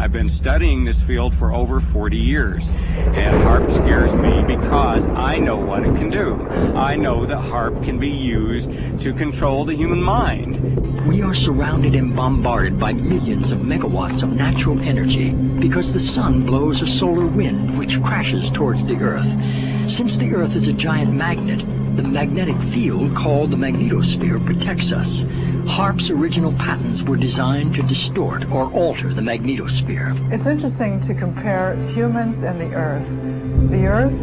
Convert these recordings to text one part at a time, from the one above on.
I've been studying this field for over 40 years, and Haarp scares me because I know what it can do. I know that Haarp can be used to control the human mind. We are surrounded and bombarded by millions of megawatts of natural energy because the sun blows a solar wind which crashes towards the Earth. Since the Earth is a giant magnet, the magnetic field called the magnetosphere protects us. Haarp's original patents were designed to distort or alter the magnetosphere. It's interesting to compare humans and the Earth. The Earth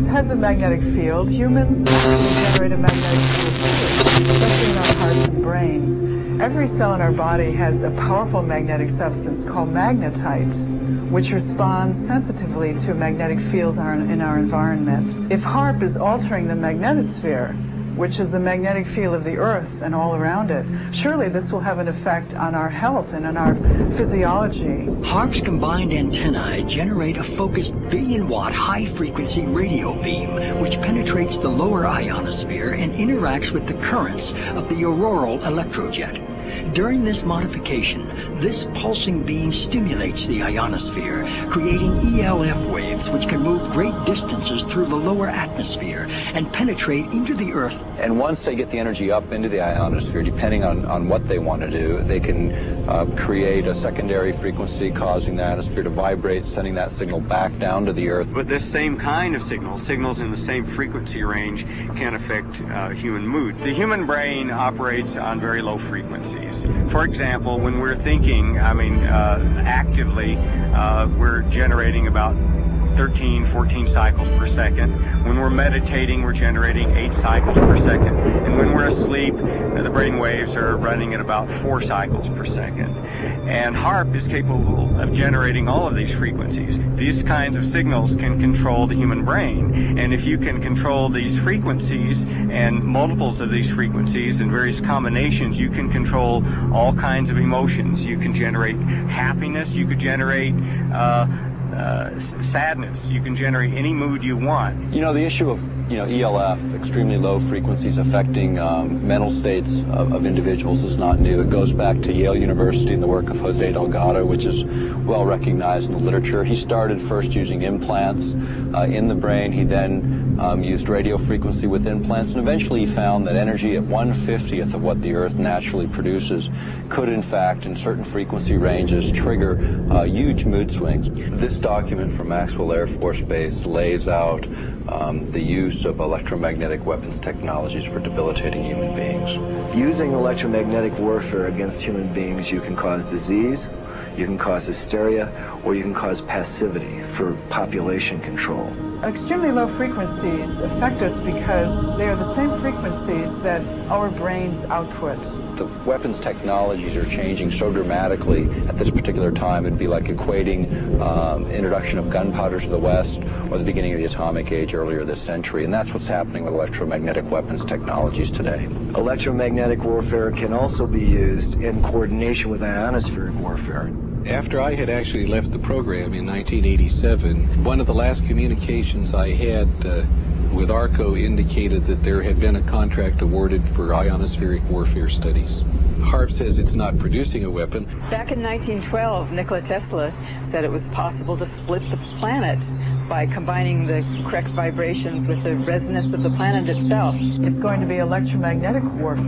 has a magnetic field. Humans generate a magnetic field too, especially in our hearts and brains. Every cell in our body has a powerful magnetic substance called magnetite, which responds sensitively to magnetic fields in our environment. If Haarp is altering the magnetosphere, which is the magnetic field of the Earth and all around it, surely this will have an effect on our health and on our physiology. Haarp's combined antennae generate a focused billion-watt high-frequency radio beam which penetrates the lower ionosphere and interacts with the currents of the auroral electrojet. During this modification, this pulsing beam stimulates the ionosphere, creating ELF waves which can move great distances through the lower atmosphere and penetrate into the Earth. And once they get the energy up into the ionosphere, depending on what they want to do, they can create a secondary frequency causing the ionosphere to vibrate, sending that signal back down to the Earth. But this same kind of signals in the same frequency range, can affect human mood. The human brain operates on very low frequencies. For example, when we're thinking, actively, we're generating about 13, 14 cycles per second. When we're meditating, we're generating 8 cycles per second. And when we're asleep, the brain waves are running at about 4 cycles per second. And Haarp is capable of generating all of these frequencies. These kinds of signals can control the human brain. And if you can control these frequencies and multiples of these frequencies and various combinations, you can control all kinds of emotions. You can generate happiness, you could generate sadness. You can generate any mood you want. You know, the issue of ELF, extremely low frequencies affecting mental states of individuals, is not new. It goes back to Yale University and the work of Jose Delgado, which is well recognized in the literature. He started first using implants in the brain. He then used radio frequency with implants, and eventually he found that energy at 1/50th of what the Earth naturally produces could, in fact, in certain frequency ranges, trigger huge mood swings. This document from Maxwell Air Force Base lays out the use of electromagnetic weapons technologies for debilitating human beings. Using electromagnetic warfare against human beings, you can cause disease, you can cause hysteria, or you can cause passivity for population control. Extremely low frequencies affect us because they are the same frequencies that our brains output. The weapons technologies are changing so dramatically at this particular time. It'd be like equating introduction of gunpowder to the West or the beginning of the atomic age earlier this century. And that's what's happening with electromagnetic weapons technologies today. Electromagnetic warfare can also be used in coordination with ionospheric warfare. After I had actually left the program in 1987, one of the last communications I had with ARCO indicated that there had been a contract awarded for ionospheric warfare studies. Haarp says it's not producing a weapon. Back in 1912, Nikola Tesla said it was possible to split the planet by combining the correct vibrations with the resonance of the planet itself. It's going to be electromagnetic warfare.